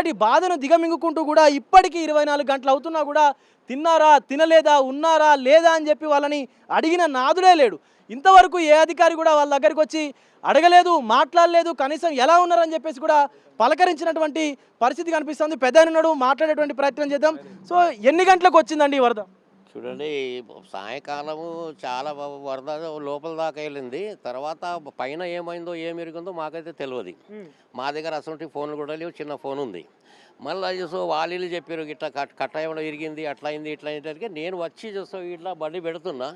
వారి బాధను దిగమింగుకుంటూ కూడా ఇప్పటికీ 24 గంటలు అవుతున్నా కూడా తిన్నారా, తినలేదా, ఉన్నారా లేదా అని చెప్పి వాళ్ళని అడిగిన నాదుడే లేడు. ఇంతవరకు ఏ అధికారి కూడా వాళ్ళ దగ్గరికి వచ్చి అడగలేదు, మాట్లాడలేదు, కనీసం ఎలా ఉన్నారని చెప్పేసి కూడా పలకరించినటువంటి పరిస్థితి కనిపిస్తుంది. పెద్దనున్నాడు, మాట్లాడేటువంటి ప్రయత్నం చేద్దాం. సో ఎన్ని గంటలకు వచ్చిందండి ఈ వరద? చూడండి, సాయంకాలము చాలా వరద లోపల దాకా వెళ్ళింది. తర్వాత పైన ఏమైందో ఏమి ఎరిగిందో మాకైతే తెలియదు. మా దగ్గర అసలు ఫోన్లు కూడా లేవు, చిన్న ఫోన్ ఉంది. మళ్ళీ చూసో వాళ్ళు చెప్పారు ఇట్లా కట్ట ఏమైనా ఇరిగింది, అట్లా అయింది ఇట్లా అయింటే నేను వచ్చి చూసో ఇట్లా బండి పెడుతున్నా.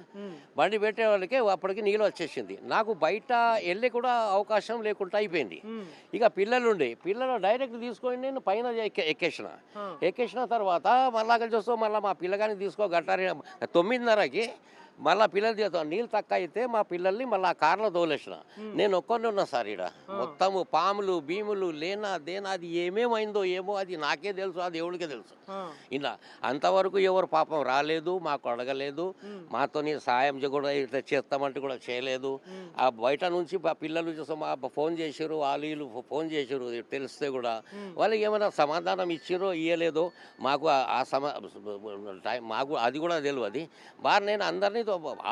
బండి పెట్టే వాళ్ళకి అప్పటికి నీళ్ళు వచ్చేసింది. నాకు బయట వెళ్ళి కూడా అవకాశం లేకుండా అయిపోయింది. ఇక పిల్లలు డైరెక్ట్ తీసుకొని నేను పైన ఎక్కేసిన తర్వాత మళ్ళీ చూస్తూ మళ్ళీ మా పిల్లగాని తీసుకో గట్టారి 9:30కి మళ్ళీ పిల్లలు చేస్తాం. నీళ్ళు తక్కువ అయితే మా పిల్లల్ని మళ్ళీ ఆ కార్లో తోలేసిన. నేను ఒక్కరిని ఉన్నా సార్. ఇక్కడ మొత్తము పాములు భీములు లేనా దేనా అది ఏమేమైందో ఏమో అది నాకే తెలుసు, అది దేవుడికే తెలుసు. ఇలా అంతవరకు ఎవరు పాపం రాలేదు, మాకు అడగలేదు, మాతో సాయం కూడా ఇట్లా చేస్తామంటే కూడా చేయలేదు. ఆ బయట నుంచి పిల్లలు చూసి మా ఫోన్ చేసారు, వాళ్ళు ఫోన్ చేసారు, తెలిస్తే కూడా వాళ్ళకి ఏమైనా సమాధానం ఇచ్చారో ఇవ్వలేదో మాకు మాకు అది కూడా తెలియదు. బాగా నేను అందరినీ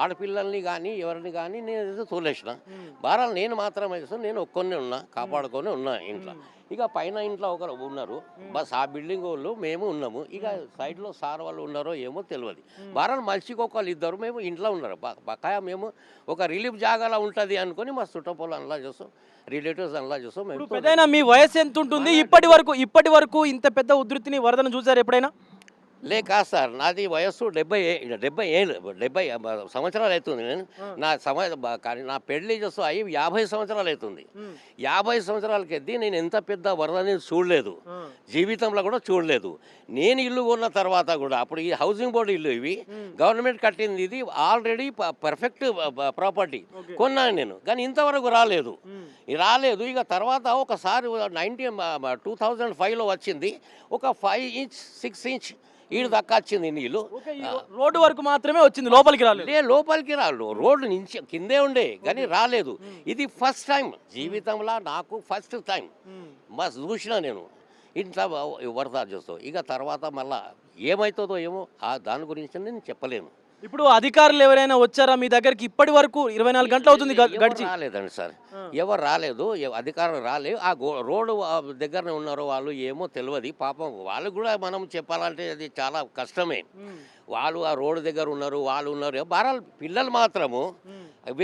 ఆడపిల్లల్ని కానీ ఎవరిని కానీ నేను తోలేసిన. బారాలు నేను మాత్రమే నేను ఒక్కొన్నే ఉన్నా, కాపాడుకొని ఉన్నా ఇంట్లో. ఇక పైన ఇంట్లో ఒకరు ఉన్నారు, బస్ ఆ బిల్డింగ్ వాళ్ళు మేము ఉన్నాము. ఇక సైడ్లో సార్ వాళ్ళు ఉన్నారో ఏమో తెలియదు. బారాలు మనిషికి ఒకళ్ళు ఇద్దరు మేము ఇంట్లో ఉన్నారు. బకాయా మేము ఒక రిలీఫ్ జాగాలో ఉంటుంది అనుకుని మా చుట్టపోలు అనలా చేస్తాం, రిలేటివ్స్ అనలా చేస్తాం. మేము పెద్దయినా మీ వయసు ఎంత ఉంటుంది? ఇప్పటి వరకు ఇంత పెద్ద ఉధృతిని వరదను చూసారు ఎప్పుడైనా? లేక సార్, నాది వయస్సు 70 సంవత్సరాలు అవుతుంది. నేను కానీ నా పెళ్లి చేస్తూ అయ్యి 50 సంవత్సరాలు అవుతుంది. 50 సంవత్సరాలకి ఎద్ది నేను ఎంత పెద్ద వరదని చూడలేదు, జీవితంలో కూడా చూడలేదు. నేను ఇల్లు కొన్న తర్వాత కూడా అప్పుడు ఈ హౌసింగ్ బోర్డు ఇల్లు ఇవి గవర్నమెంట్ కట్టింది. ఇది ఆల్రెడీ పర్ఫెక్ట్ ప్రాపర్టీ కొన్నాను నేను, కానీ ఇంతవరకు రాలేదు. ఇక తర్వాత ఒకసారి 2005లో వచ్చింది. ఒక 5 ఇంచ్ 6 ఇంచ్ ఈడు దక్క వచ్చింది నీళ్ళు. రోడ్డు వరకు మాత్రమే వచ్చింది, లోపలికి రాలేదు. లోపలికి రోడ్డు నుంచి కిందే ఉండే కానీ రాలేదు. ఇది ఫస్ట్ టైం జీవితంలో నాకు, ఫస్ట్ టైం మస్తు చూసిన నేను ఇంట్లో వరద చూస్తూ. ఇక తర్వాత మళ్ళా ఏమవుతుందో ఏమో దాని గురించి నేను చెప్పలేను. ఇప్పుడు అధికారులు ఎవరైనా వచ్చారా మీ దగ్గరికి? ఇప్పటి వరకు 24 గంటలు అవుతుంది గడిచి. రాలేదండి సార్, ఎవరు రాలేదు, అధికారులు రాలేదు. ఆ రోడ్డు దగ్గరనే ఉన్నారో వాళ్ళు ఏమో తెలియదు. పాపం వాళ్ళు కూడా మనం చెప్పాలంటే అది చాలా కష్టమే. వాళ్ళు ఆ రోడ్డు దగ్గర ఉన్నారు, వాళ్ళు ఉన్నారు. బారాలు పిల్లలు మాత్రము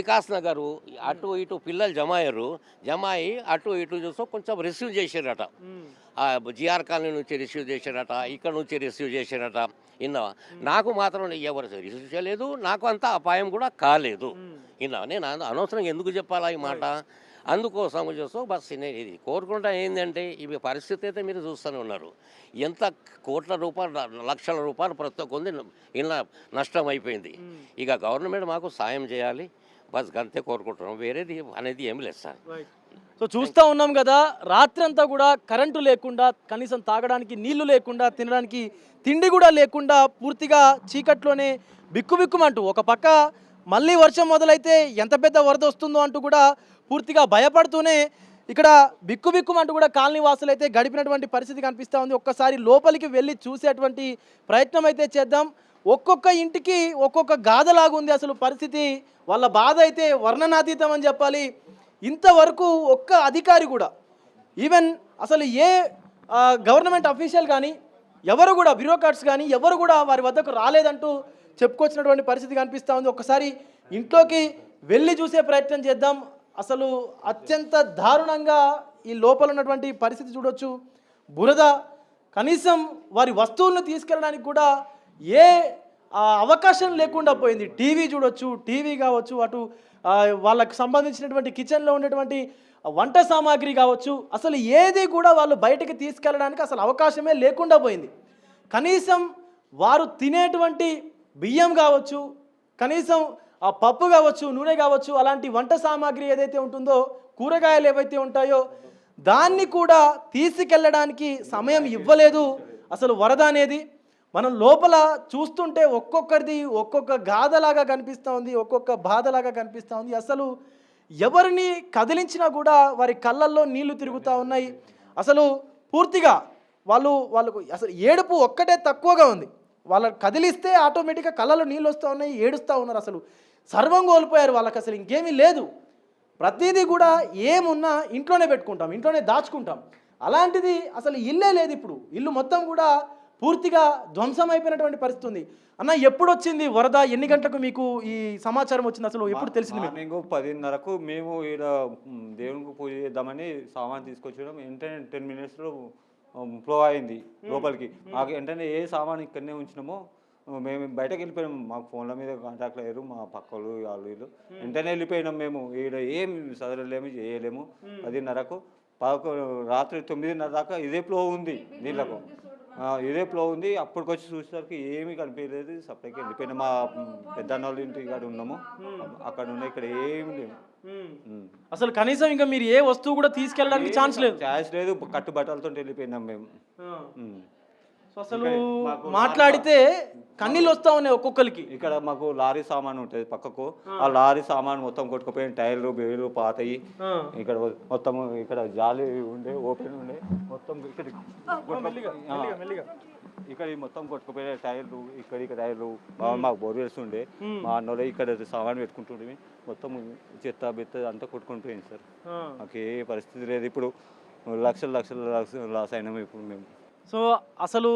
వికాస్ నగరు అటు ఇటు పిల్లలు జమ అయ్యి అటు ఇటు చూస్తూ కొంచెం రిసీవ్ చేశారట. జిఆర్ కాలనీ నుంచి రిసీవ్ చేశారట, ఇక్కడ నుంచి రిసీవ్ చేశారట. విన్నావా? నాకు మాత్రం ఎవరు రిసీవ్ చేయలేదు, నాకు అంత అపాయం కూడా కాలేదు. విన్నావా? నేను అనవసరంగా ఎందుకు చెప్పాలా ఈ మాట? అందుకోసం చూస్తూ బస్ నేను ఇది కోరుకుంటా ఏంటంటే, ఇవి పరిస్థితి అయితే మీరు చూస్తూనే ఉన్నారు. ఎంత కోట్ల రూపాయలు, లక్షల రూపాయలు ప్రతి ఒక్క ఇలా నష్టం అయిపోయింది. ఇక గవర్నమెంట్ మాకు సాయం చేయాలి, బస్ గంతే కోరుకుంటున్నాం. వేరేది అనేది ఏమి లేదు సార్. సో చూస్తూ ఉన్నాం కదా, రాత్రంతా కూడా కరెంటు లేకుండా, కనీసం తాగడానికి నీళ్లు లేకుండా, తినడానికి తిండి కూడా లేకుండా పూర్తిగా చీకట్లోనే బిక్కుబిక్కుమంటూ, ఒక పక్క మళ్ళీ వర్షం మొదలైతే ఎంత పెద్ద వరద వస్తుందో అంటూ కూడా పూర్తిగా భయపడుతూనే ఇక్కడ బిక్కుబిక్కుమంటూ కూడా కాలనీ వాసులు అయితే గడిపినటువంటి పరిస్థితి కనిపిస్తూ ఉంది. ఒక్కసారి లోపలికి వెళ్ళి చూసేటువంటి ప్రయత్నం అయితే చేద్దాం. ఒక్కొక్క ఇంటికి ఒక్కొక్క గాథలాగుంది అసలు పరిస్థితి. వాళ్ళ బాధ అయితే వర్ణనాతీతం అని చెప్పాలి. ఇంతవరకు ఒక్క అధికారి కూడా, ఈవెన్ అసలు ఏ గవర్నమెంట్ అఫీషియల్ కానీ ఎవరు కూడా, బ్యూరోక్రాట్స్ కానీ ఎవరు కూడా వారి వద్దకు రాలేదంటూ చెప్పుకొచ్చినటువంటి పరిస్థితి కనిపిస్తూ ఉంది. ఒక్కసారి ఇంట్లోకి వెళ్ళి చూసే ప్రయత్నం చేద్దాం. అసలు అత్యంత దారుణంగా ఈ లోపల ఉన్నటువంటి పరిస్థితి చూడొచ్చు. బురద, కనీసం వారి వస్తువులను తీసుకెళ్ళడానికి కూడా ఏ అవకాశం లేకుండా పోయింది. టీవీ చూడొచ్చు, టీవీ కావచ్చు, అటు వాళ్ళకు సంబంధించినటువంటి కిచెన్లో ఉండేటువంటి వంట సామాగ్రి కావచ్చు, అసలు ఏది కూడా వాళ్ళు బయటకు తీసుకెళ్ళడానికి అసలు అవకాశమే లేకుండా పోయింది. కనీసం వారు తినేటువంటి బియ్యం కావచ్చు, కనీసం ఆ పప్పు కావచ్చు, నూనె కావచ్చు, అలాంటి వంట సామాగ్రి ఏదైతే ఉంటుందో, కూరగాయలు ఏవైతే ఉంటాయో దాన్ని కూడా తీసుకెళ్ళడానికి సమయం ఇవ్వలేదు. అసలు వరద అనేది మనం లోపల చూస్తుంటే ఒక్కొక్కరిది ఒక్కొక్క గాథలాగా కనిపిస్తూ ఉంది, ఒక్కొక్క బాధలాగా కనిపిస్తూ ఉంది. అసలు ఎవరిని కదిలించినా కూడా వారి కళ్ళల్లో నీళ్లు తిరుగుతూ ఉన్నాయి. అసలు పూర్తిగా వాళ్ళకు అసలు ఏడుపు ఒక్కటే తక్కువగా ఉంది. వాళ్ళని కదిలిస్తే ఆటోమేటిక్గా కళ్ళలో నీళ్ళు వస్తూ ఉన్నాయి, ఏడుస్తూ ఉన్నారు. అసలు సర్వం కోల్పోయారు. వాళ్ళకి అసలు ఇంకేమీ లేదు. ప్రతిదీ కూడా ఏమున్నా ఇంట్లోనే పెట్టుకుంటాం, ఇంట్లోనే దాచుకుంటాం. అలాంటిది అసలు ఇల్లే లేదు. ఇప్పుడు ఇల్లు మొత్తం కూడా పూర్తిగా ధ్వంసం అయిపోయినటువంటి పరిస్థితి ఉంది. అన్న, ఎప్పుడు వచ్చింది వరద? ఎన్ని గంటలకు మీకు ఈ సమాచారం వచ్చింది? అసలు ఎప్పుడు తెలిసింది మీకు? మార్నింగ్ 10:30కు మేము ఈడ దేవునికి పూజ చేద్దామని సామాన్ తీసుకొచ్చడం వెంటనే 10 మినిట్స్లో ఫ్లో అయింది లోపలికి. మాకు వెంటనే ఏ సామాన్ ఇక్కడనే ఉంచినామో మేము బయటకు వెళ్ళిపోయినాము. మాకు ఫోన్ల మీద కాంటాక్ట్ అయ్యారు మా పక్కలు వాళ్ళు వీళ్ళు. వెంటనే వెళ్ళిపోయినాం. మేము ఈడ ఏం చదవలేము, చేయలేము. 10:30కు రాత్రి 9:30 దాకా ఇదే ఫ్లో ఉంది నీళ్ళకు, ఇదే ఫ్లో ఉంది. అప్పటికొచ్చి చూసేసరికి ఏమీ కనిపించలేదు. సపరేట్గా వెళ్ళిపోయినా మా పెద్దన్న వాళ్ళ ఇంటి కాడ ఉన్నాము. అక్కడ ఉన్న ఇక్కడ ఏమి లేవు. అసలు కనీసం ఇంకా మీరు ఏ వస్తువు కూడా తీసుకెళ్ళడానికి ఛాన్స్ లేదు. కట్టు బట్టలతో వెళ్ళిపోయినాం మేము. సో అసలు మాట్లాడితే కన్నీళ్ళు వస్తూ ఉన్నాయి ఒక్కొక్కరికి. ఇక్కడ మాకు లారీ సామాన్ ఉంటుంది పక్కకు. ఆ లారీ సామాన్ మొత్తం కొట్టుకుపోయిన టైర్లు బేర్లు పాతయి. ఇక్కడ మొత్తం ఇక్కడ జాలి ఉండే, ఓపెన్ ఉండే, మొత్తం ఇక్కడ మొత్తం కొట్టుకుపోయిన టైర్లు, ఇక్కడ టైర్లు. మాకు బోర్వెల్స్ ఉండే, మా అన్నోళ్ళు ఇక్కడ సామాన్ పెట్టుకుంటుండే. మొత్తం చెత్త బెత్త అంతా కొట్టుకొని పోయింది సార్. మాకు ఏ పరిస్థితి లేదు. ఇప్పుడు లక్షలు లాస్ అయినాము ఇప్పుడు మేము. సో అసలు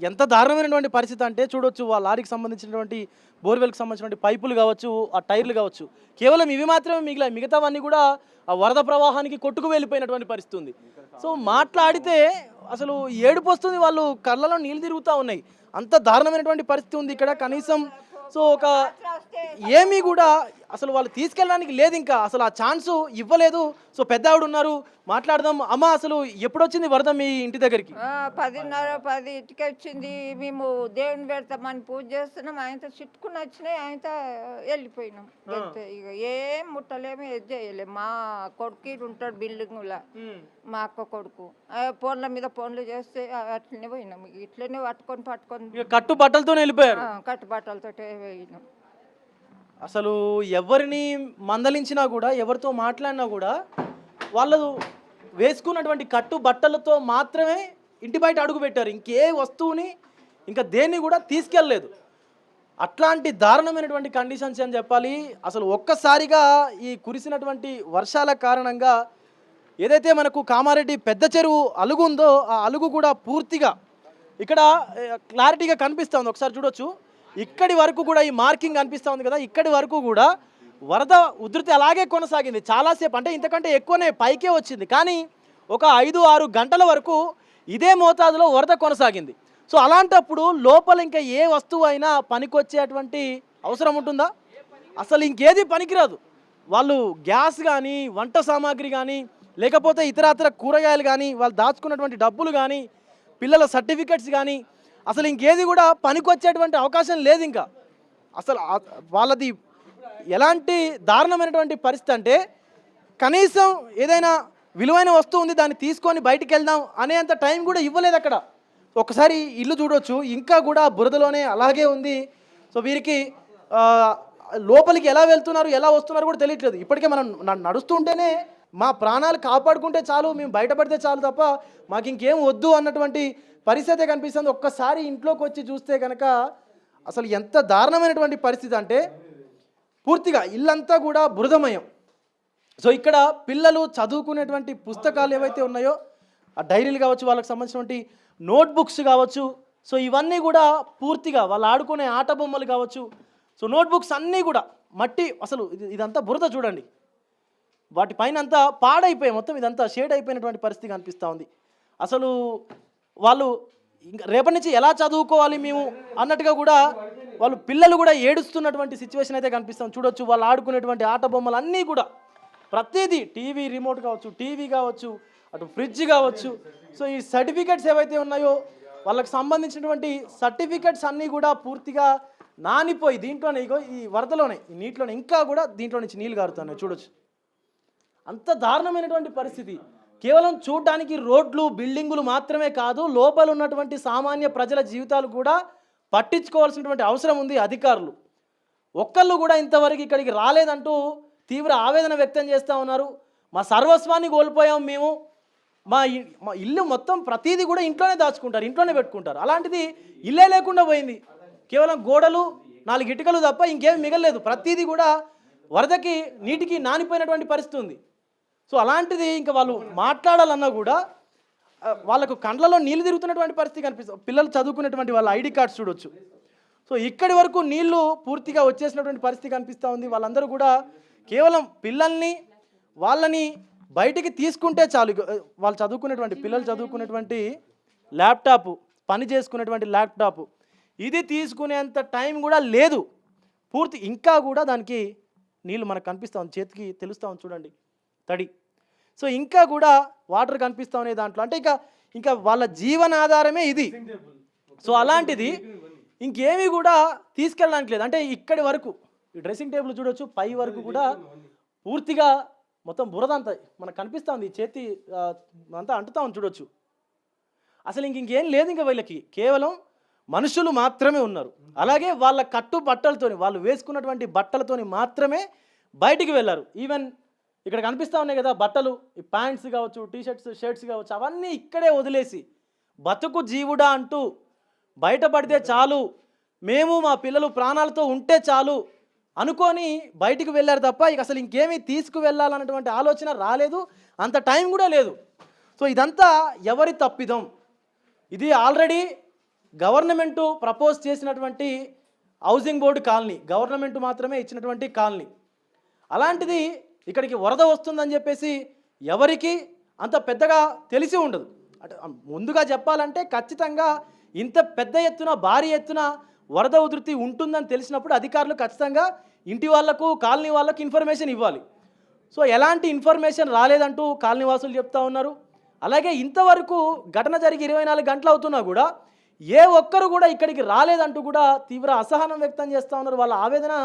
ఎంత దారుణమైనటువంటి పరిస్థితి అంటే చూడొచ్చు. ఆ లారీకి సంబంధించినటువంటి బోర్వెల్కి సంబంధించినటువంటి పైపులు కావచ్చు, ఆ టైర్లు కావచ్చు, కేవలం ఇవి మాత్రమే మిగిలాయి. మిగతావన్నీ కూడా ఆ వరద ప్రవాహానికి కొట్టుకు వెళ్ళిపోయినటువంటి పరిస్థితి ఉంది. సో మాట్లాడితే అసలు ఏడుపు వస్తుంది. వాళ్ళు కళ్ళలో నీళ్ళు తిరుగుతూ ఉన్నాయి. అంత దారుణమైనటువంటి పరిస్థితి ఉంది ఇక్కడ. కనీసం సో ఒక ఏమీ కూడా అసలు వాళ్ళు తీసుకెళ్ళడానికి లేదు. ఇంకా అసలు ఆ ఛాన్సు ఇవ్వలేదు. సో పెద్ద ఆవిడ ఉన్నారు, మాట్లాడదాం. అమ్మ, అసలు ఎప్పుడు వచ్చింది వరద మీ ఇంటి దగ్గరికి? 10:30 వచ్చింది. మేము దేవుని పెడతామని పూజ చేస్తున్నాం. ఆయనతో చుట్టుకుని వచ్చినాయి, ఆయనతో వెళ్ళిపోయినాం. ఇక ఏం ముట్టలేము, ఏది చేయలేము. మా కొడుకు ఉంటాడు బిల్డింగ్లో, మా అక్క కొడుకు. ఫోన్ల మీద ఫోన్లు చేస్తే అట్లనే పోయినాం. ఇట్లనే పట్టుకొని కట్టు బట్టలతో వెళ్ళిపోయారు. కట్టుబట్టలతో పోయినాం. అసలు ఎవరిని మందలించినా కూడా, ఎవరితో మాట్లాడినా కూడా వాళ్ళు వేసుకున్నటువంటి కట్టు బట్టలతో మాత్రమే ఇంటి బయట అడుగు పెట్టారు. ఇంకే వస్తువుని ఇంకా దేన్ని కూడా తీసుకెళ్ళలేదు. అట్లాంటి దారుణమైనటువంటి కండిషన్స్ అని చెప్పాలి. అసలు ఒక్కసారిగా ఈ కురిసినటువంటి వర్షాల కారణంగా ఏదైతే మనకు కామారెడ్డి పెద్ద చెరువు అలుగు ఉందో, ఆ అలుగు కూడా పూర్తిగా ఇక్కడ క్లారిటీగా కనిపిస్తుంది. ఒకసారి చూడొచ్చు. ఇక్కడి వరకు కూడా ఈ మార్కింగ్ కనిపిస్తూ ఉంది కదా, ఇక్కడి వరకు కూడా వరద ఉధృతి అలాగే కొనసాగింది చాలాసేపు. అంటే ఇంతకంటే ఎక్కువనే పైకే వచ్చింది. కానీ ఒక 5-6 గంటల వరకు ఇదే మోతాదులో వరద కొనసాగింది. సో అలాంటప్పుడు లోపల ఇంకా ఏ వస్తువు అయినా పనికొచ్చేటువంటి అవసరం ఉంటుందా? అసలు ఇంకేది పనికిరాదు. వాళ్ళు గ్యాస్ కానీ, వంట సామాగ్రి కానీ, లేకపోతే ఇతరత్ర కూరగాయలు కానీ, వాళ్ళు దాచుకున్నటువంటి డబ్బులు కానీ, పిల్లల సర్టిఫికెట్స్ కానీ, అసలు ఇంకేది కూడా పనికొచ్చేటువంటి అవకాశం లేదు. ఇంకా అసలు వాళ్ళది ఎలాంటి దారుణమైనటువంటి పరిస్థితి అంటే, కనీసం ఏదైనా విలువైన వస్తువు ఉంది దాన్ని తీసుకొని బయటికి వెళ్దాం అనేంత టైం కూడా ఇవ్వలేదు అక్కడ. ఒకసారి ఇల్లు చూడొచ్చు, ఇంకా కూడా బురదలోనే అలాగే ఉంది. సో వీరికి లోపలికి ఎలా వెళ్తున్నారు, ఎలా వస్తున్నారు కూడా తెలియట్లేదు. ఇప్పటికే మనం నడుస్తుంటేనే మా ప్రాణాలు కాపాడుకుంటే చాలు, మేము బయటపడితే చాలు తప్ప మాకు ఇంకేం వద్దు అన్నటువంటి పరిస్థితే కనిపిస్తుంది. ఒక్కసారి ఇంట్లోకి వచ్చి చూస్తే కనుక అసలు ఎంత దారుణమైనటువంటి పరిస్థితి అంటే, పూర్తిగా ఇల్లంతా కూడా బురదమయం. సో ఇక్కడ పిల్లలు చదువుకునేటువంటి పుస్తకాలు ఏవైతే ఉన్నాయో, ఆ డైరీలు కావచ్చు, వాళ్ళకి సంబంధించినటువంటి నోట్బుక్స్ కావచ్చు, సో ఇవన్నీ కూడా పూర్తిగా వాళ్ళు ఆడుకునే ఆట బొమ్మలు కావచ్చు, సో నోట్బుక్స్ అన్నీ కూడా మట్టి. అసలు ఇదంతా బురద చూడండి. వాటిపైన అంతా పాడైపోయి మొత్తం ఇదంతా షేడ్ అయిపోయినటువంటి పరిస్థితి కనిపిస్తూ ఉంది. అసలు వాళ్ళు ఇంకా రేపటి నుంచి ఎలా చదువుకోవాలి మేము అన్నట్టుగా కూడా వాళ్ళు పిల్లలు కూడా ఏడుస్తున్నటువంటి సిచ్యువేషన్ అయితే కనిపిస్తాం. చూడొచ్చు, వాళ్ళు ఆడుకునేటువంటి ఆట బొమ్మలు అన్నీ కూడా ప్రతిదీ, టీవీ రిమోట్ కావచ్చు, టీవీ కావచ్చు, అటు ఫ్రిడ్జ్ కావచ్చు. సో ఈ సర్టిఫికెట్స్ ఏవైతే ఉన్నాయో వాళ్ళకి సంబంధించినటువంటి సర్టిఫికెట్స్ అన్నీ కూడా పూర్తిగా నానిపోయి దీంట్లోనే, ఇగో ఈ వరదలోనే, ఈ నీటిలోనే ఇంకా కూడా దీంట్లో నుంచి నీళ్ళు కారుతున్నాయి. చూడొచ్చు, అంత దారుణమైనటువంటి పరిస్థితి. కేవలం చూడడానికి రోడ్లు, బిల్డింగులు మాత్రమే కాదు, లోపల ఉన్నటువంటి సామాన్య ప్రజల జీవితాలు కూడా పట్టించుకోవాల్సినటువంటి అవసరం ఉంది అధికారులు. ఒక్కళ్ళు కూడా ఇంతవరకు ఇక్కడికి రాలేదంటూ తీవ్ర ఆవేదన వ్యక్తం చేస్తూ ఉన్నారు. మా సర్వస్వాన్ని కోల్పోయాం మేము, మా ఇల్లు మొత్తం ప్రతిదీ కూడా ఇంట్లోనే దాచుకుంటారు, ఇంట్లోనే పెట్టుకుంటారు. అలాంటిది ఇల్లే లేకుండా పోయింది. కేవలం గోడలు 4 ఇటుకలు తప్ప ఇంకేమి మిగలలేదు. ప్రతిదీ కూడా వరదకి నీటికి నానిపోయినటువంటి పరిస్థితి ఉంది. సో అలాంటిది ఇంకా వాళ్ళు మాట్లాడాలన్నా కూడా వాళ్ళకు కండ్లలో నీళ్ళు తిరుగుతున్నటువంటి పరిస్థితి కనిపిస్తుంది. పిల్లలు చదువుకునేటువంటి వాళ్ళ ఐడి కార్డ్స్ చూడొచ్చు. సో ఇక్కడి వరకు నీళ్లు పూర్తిగా వచ్చేసినటువంటి పరిస్థితి కనిపిస్తూ ఉంది. వాళ్ళందరూ కూడా కేవలం పిల్లల్ని వాళ్ళని బయటికి తీసుకుంటే చాలు. వాళ్ళు చదువుకునేటువంటి పిల్లలు చదువుకునేటువంటి ల్యాప్టాప్, పని చేసుకునేటువంటి ల్యాప్టాప్, ఇది తీసుకునేంత టైం కూడా లేదు పూర్తి. ఇంకా కూడా దానికి నీళ్ళు మనకు కనిపిస్తూ ఉంది, చేతికి తెలుస్తూ ఉంది చూడండి తడి. సో ఇంకా కూడా వాటర్ కనిపిస్తూ ఉన్నాయి దాంట్లో. అంటే ఇంకా వాళ్ళ జీవనాధారమే ఇది. సో అలాంటిది ఇంకేమీ కూడా తీసుకెళ్ళడానికి లేదు. అంటే ఇక్కడి వరకు ఈ డ్రెస్సింగ్ టేబుల్ చూడొచ్చు, పై వరకు కూడా పూర్తిగా మొత్తం బురద అంతా మనకు కనిపిస్తూ ఉంది. చేతి అంతా అంటుతా ఉంది చూడొచ్చు. అసలు ఇంకేం లేదు ఇంకా వీళ్ళకి, కేవలం మనుషులు మాత్రమే ఉన్నారు. అలాగే వాళ్ళ కట్టు బట్టలతోని, వాళ్ళు వేసుకున్నటువంటి బట్టలతోని మాత్రమే బయటికి వెళ్ళారు. ఈవెన్ ఇక్కడ కనిపిస్తూ ఉన్నాయి కదా బట్టలు, ఈ ప్యాంట్స్ కావచ్చు, టీషర్ట్స్, షర్ట్స్ కావచ్చు, అవన్నీ ఇక్కడే వదిలేసి బతుకు జీవుడా అంటూ బయటపడితే చాలు, మేము మా పిల్లలు ప్రాణాలతో ఉంటే చాలు అనుకొని బయటికి వెళ్ళారు తప్ప ఇక అసలు ఇంకేమీ తీసుకువెళ్ళాలన్నటువంటి ఆలోచన రాలేదు, అంత టైం కూడా లేదు. సో ఇదంతా ఎవరి తప్పిదం? ఇది ఆల్రెడీ గవర్నమెంటు ప్రపోజ్ చేసినటువంటి హౌసింగ్ బోర్డు కాలనీ, గవర్నమెంట్ మాత్రమే ఇచ్చినటువంటి కాలనీ. అలాంటిది ఇక్కడికి వరద వస్తుందని చెప్పేసి ఎవరికి అంత పెద్దగా తెలిసి ఉండదు. అంటే ముందుగా చెప్పాలంటే ఖచ్చితంగా ఇంత పెద్ద ఎత్తున, భారీ ఎత్తున వరద ఉధృతి ఉంటుందని తెలిసినప్పుడు అధికారులు ఖచ్చితంగా ఇంటి వాళ్లకు, కాలనీ వాళ్ళకు ఇన్ఫర్మేషన్ ఇవ్వాలి. సో ఎలాంటి ఇన్ఫర్మేషన్ రాలేదంటూ కాలనీ వాసులు చెప్తా ఉన్నారు. అలాగే ఇంతవరకు ఘటన జరిగి 24 గంటలు అవుతున్నా కూడా ఏ ఒక్కరు కూడా ఇక్కడికి రాలేదంటూ కూడా తీవ్ర అసహనం వ్యక్తం చేస్తూ ఉన్నారు. వాళ్ళ ఆవేదన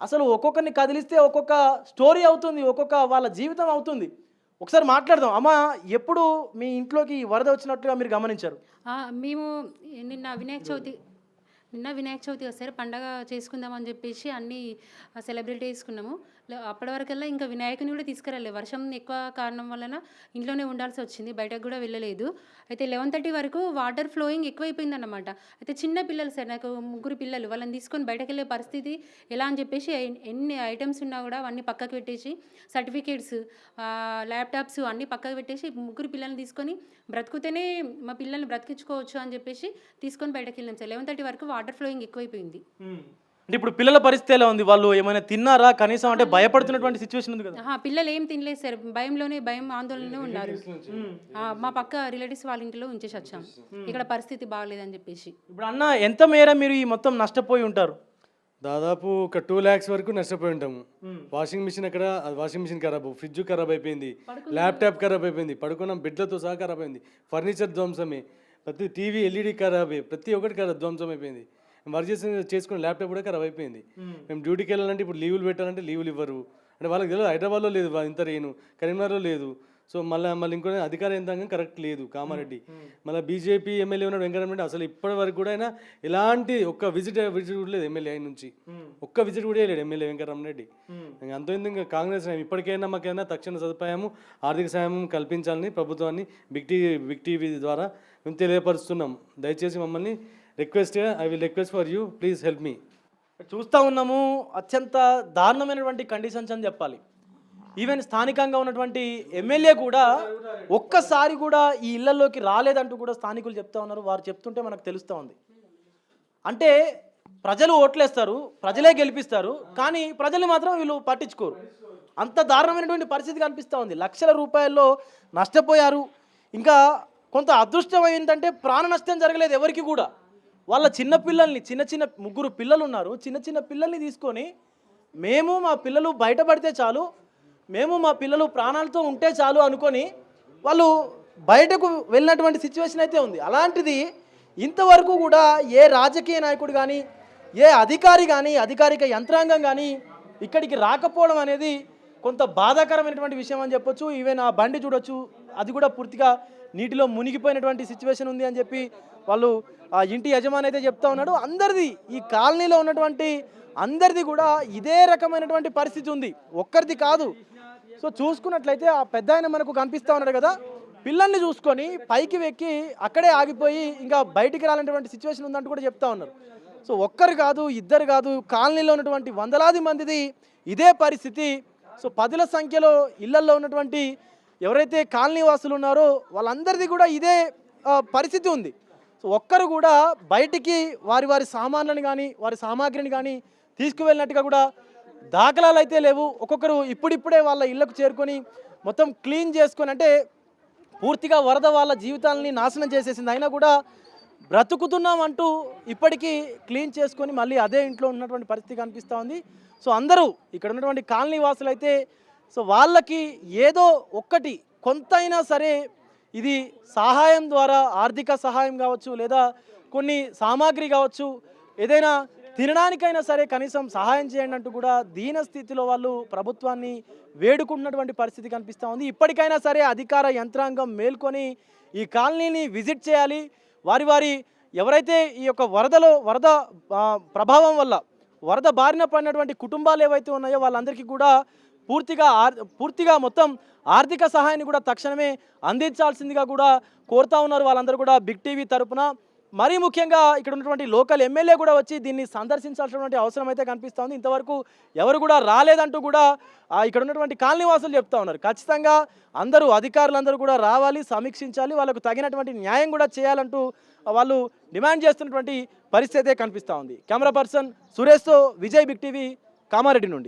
అసలు ఒక్కొక్కరిని కదిలిస్తే ఒక్కొక్క స్టోరీ అవుతుంది, ఒక్కొక్క వాళ్ళ జీవితం అవుతుంది. ఒకసారి మాట్లాడదాం. అమ్మ, ఎప్పుడు మీ ఇంట్లోకి వరద వచ్చినట్టుగా మీరు గమనించారు? మేము నిన్న వినాయక చవితి వస్తారు, పండగ చేసుకుందామని చెప్పేసి అన్నీ సెలబ్రేట్ చేసుకున్నాము. అప్పటి వరకల్లా ఇంకా వినాయకుని కూడా తీసుకురాలేదు. వర్షం ఎక్కువ కారణం వలన ఇంట్లోనే ఉండాల్సి వచ్చింది, బయటకు కూడా వెళ్ళలేదు. అయితే 11:30 వరకు వాటర్ ఫ్లోయింగ్ ఎక్కువైపోయింది అన్నమాట. అయితే చిన్న పిల్లలు సార్, నాకు 3 పిల్లలు, వాళ్ళని తీసుకొని బయటకు వెళ్ళే పరిస్థితి ఎలా అని చెప్పేసి ఎన్ని ఐటమ్స్ ఉన్నా కూడా అవన్నీ పక్కకు పెట్టేసి, సర్టిఫికేట్స్, ల్యాప్టాప్స్ అన్నీ పక్కకు పెట్టేసి 3 పిల్లల్ని తీసుకొని బ్రతుకుతేనే మా పిల్లల్ని బ్రతికించుకోవచ్చు అని చెప్పేసి తీసుకొని బయటకు వెళ్ళాం సార్. 11:30 వరకు వాటర్ ఫ్లోయింగ్ ఎక్కువైపోయింది. అంటే ఇప్పుడు పిల్లల పరిస్థితి ఎలా ఉంది? వాళ్ళు ఏమైనా తిన్నారా కనీసం? అంటే భయపడుతున్నటువంటి సిచ్యువేషన్ ఉంది కదా. పిల్లలు ఏం తినలేదు సార్, భయం ఆందోళనలో ఉన్నారు. మా పక్క రిలేటివ్స్ వాళ్ళ ఇంట్లో ఉంచేసి వచ్చాం, ఇక్కడ పరిస్థితి బాగలేదని చెప్పేసి. ఇప్పుడు అన్న, ఎంత మేర మీరు ఈ మొత్తం నష్టపోయి ఉంటారు? దాదాపు ఒక 2 lakhs వరకు నష్టపోయి ఉంటాము. వాషింగ్ మిషన్ అక్కడ, వాషింగ్ మిషన్ ఖరాబ్, ఫ్రిడ్జ్ ఖరాబ్ అయిపోయింది, ల్యాప్టాప్ ఖరాబ్ అయిపోయింది, పడుకున్నాం బెడ్లతో సహా ఖరాబ్ అయింది, ఫర్నిచర్ ధ్వంసమే, ప్రతి టీవీ ఎల్ఈడి ఖరాబ్, ప్రతి ఒక్కటి ఖరాబ్ ధ్వంసం అయిపోయింది. వర్క్ చేసుకున్న ల్యాప్టాప్ కూడా ఖరాబ్ అయిపోయింది. మేము డ్యూటీకి వెళ్ళాలంటే ఇప్పుడు లీవులు పెట్టాలంటే లీవులు ఇవ్వరు. అంటే వాళ్ళకి తెలియదు, హైదరాబాద్లో లేదు ఇంత రేను, కరీంనగర్లో లేదు. సో మళ్ళీ ఇంకో అధికార యంత్రాంగం కరెక్ట్ లేదు. కామారెడ్డి మళ్ళీ బీజేపీ ఎమ్మెల్యే ఉన్నాడు వెంకటరెడ్డి, అసలు ఇప్పటి వరకు కూడా అయినా ఎలాంటి ఒక్క విజిట్ కూడా లేదు ఎమ్మెల్యే ఆయన నుంచి, ఒక్క విజిట్ కూడా లేదు ఎమ్మెల్యే వెంకటరెడ్డి. అంత ఇంకా కాంగ్రెస్ ఇప్పటికైనా మాకైనా తక్షణ సదుపాయము, ఆర్థిక సాయం కల్పించాలని ప్రభుత్వాన్ని బిగ్ టీవీ ద్వారా మేము తెలియపరుస్తున్నాం. దయచేసి మమ్మల్ని I will request for you, please help me. చూస్తూ ఉన్నాము, అత్యంత దారుణమైనటువంటి కండిషన్స్ అని చెప్పాలి. ఈవెన్ స్థానికంగా ఉన్నటువంటి ఎమ్మెల్యే కూడా ఒక్కసారి కూడా ఈ ఇళ్లలోకి రాలేదంటూ కూడా స్థానికులు చెప్తా ఉన్నారు. వారు చెప్తుంటే మనకు తెలుస్తూ ఉంది. అంటే ప్రజలు ఓట్లేస్తారు, ప్రజలే గెలిపిస్తారు, కానీ ప్రజల్ని మాత్రం వీళ్ళు పట్టించుకోరు. అంత దారుణమైనటువంటి పరిస్థితి కనిపిస్తూ ఉంది. లక్షల రూపాయల్లో నష్టపోయారు. ఇంకా కొంత అదృష్టం ఏంటంటే ప్రాణ నష్టం జరగలేదు ఎవరికి కూడా. వాళ్ళ చిన్న పిల్లల్ని, చిన్న 3 పిల్లలు ఉన్నారు, చిన్న పిల్లల్ని తీసుకొని మేము మా పిల్లలు బయటపడితే చాలు, మేము మా పిల్లలు ప్రాణాలతో ఉంటే చాలు అనుకొని వాళ్ళు బయటకు వెళ్ళినటువంటి సిచ్యువేషన్ అయితే ఉంది. అలాంటిది ఇంతవరకు కూడా ఏ రాజకీయ నాయకుడు కానీ, ఏ అధికారి కానీ, అధికారిక యంత్రాంగం కానీ ఇక్కడికి రాకపోవడం అనేది కొంత బాధాకరమైనటువంటి విషయం అని చెప్పొచ్చు. ఈవెన్ ఆ బండి చూడొచ్చు, అది కూడా పూర్తిగా నీటిలో మునిగిపోయినటువంటి సిచ్యువేషన్ ఉంది అని చెప్పి వాళ్ళు ఆ ఇంటి యజమాని అయితే చెప్తా ఉన్నాడు. అందరిది, ఈ కాలనీలో ఉన్నటువంటి అందరిది కూడా ఇదే రకమైనటువంటి పరిస్థితి ఉంది, ఒక్కరిది కాదు. సో చూసుకున్నట్లయితే ఆ పెద్ద ఆయన మనకు కనిపిస్తూ ఉన్నాడు కదా, పిల్లల్ని చూసుకొని పైకి వెక్కి అక్కడే ఆగిపోయి ఇంకా బయటికి రాలేనటువంటి సిచ్యువేషన్ ఉందంటూ కూడా చెప్తా ఉన్నారు. సో ఒక్కరు కాదు, ఇద్దరు కాదు, కాలనీలో ఉన్నటువంటి వందలాది మందిది ఇదే పరిస్థితి. సో పదుల సంఖ్యలో ఇళ్లల్లో ఉన్నటువంటి ఎవరైతే కాలనీ వాసులు ఉన్నారో వాళ్ళందరిది కూడా ఇదే పరిస్థితి ఉంది. సో ఒక్కరు కూడా బయటికి వారి వారి సామాన్లను కానీ వారి సామాగ్రిని కానీ తీసుకువెళ్ళినట్టుగా కూడా దాఖలాలు అయితే లేవు. ఒక్కొక్కరు ఇప్పుడిప్పుడే వాళ్ళ ఇళ్లకు చేరుకొని మొత్తం క్లీన్ చేసుకొని, అంటే పూర్తిగా వరద వాళ్ళ జీవితాలని నాశనం చేసేసింది, అయినా కూడా బ్రతుకుతున్నాం అంటూ ఇప్పటికీ క్లీన్ చేసుకొని మళ్ళీ అదే ఇంట్లో ఉన్నటువంటి పరిస్థితి కనిపిస్తూ ఉంది. సో అందరూ ఇక్కడ ఉన్నటువంటి కాలనీ వాసులు అయితే సో వాళ్ళకి ఏదో ఒక్కటి కొంతైనా సరే ఇది సహాయం ద్వారా ఆర్థిక సహాయం కావచ్చు, లేదా కొన్ని సామాగ్రి కావచ్చు, ఏదైనా తినడానికైనా సరే కనీసం సహాయం చేయండి అంటూ కూడా దీన స్థితిలో వాళ్ళు ప్రభుత్వాన్ని వేడుకుంటున్నటువంటి పరిస్థితి కనిపిస్తూ ఉంది. ఇప్పటికైనా సరే అధికార యంత్రాంగం మేల్కొని ఈ కాలనీని విజిట్ చేయాలి. వారి వారి ఎవరైతే ఈ యొక్క వరద ప్రభావం వల్ల వరద బారిన పడినటువంటి కుటుంబాలు ఏవైతే ఉన్నాయో వాళ్ళందరికీ కూడా పూర్తిగా మొత్తం ఆర్థిక సహాయాన్ని కూడా తక్షణమే అందించాల్సిందిగా కూడా కోరుతా ఉన్నారు వాళ్ళందరూ కూడా బిగ్ టీవీ తరపున. మరీ ముఖ్యంగా ఇక్కడ ఉన్నటువంటి లోకల్ ఎమ్మెల్యే కూడా వచ్చి దీన్ని సందర్శించాల్సినటువంటి అవసరం అయితే కనిపిస్తూ ఉంది. ఇంతవరకు ఎవరు కూడా రాలేదంటూ కూడా ఇక్కడ ఉన్నటువంటి కాలనీ వాసులు చెప్తా ఉన్నారు. ఖచ్చితంగా అందరూ అధికారులందరూ కూడా రావాలి, సమీక్షించాలి, వాళ్ళకు తగినటువంటి న్యాయం కూడా చేయాలంటూ వాళ్ళు డిమాండ్ చేస్తున్నటువంటి పరిస్థితి అయితే కనిపిస్తూ ఉంది. కెమెరా పర్సన్ సురేష్తో విజయ్, బిగ్ టీవీ, కామారెడ్డి నుండి.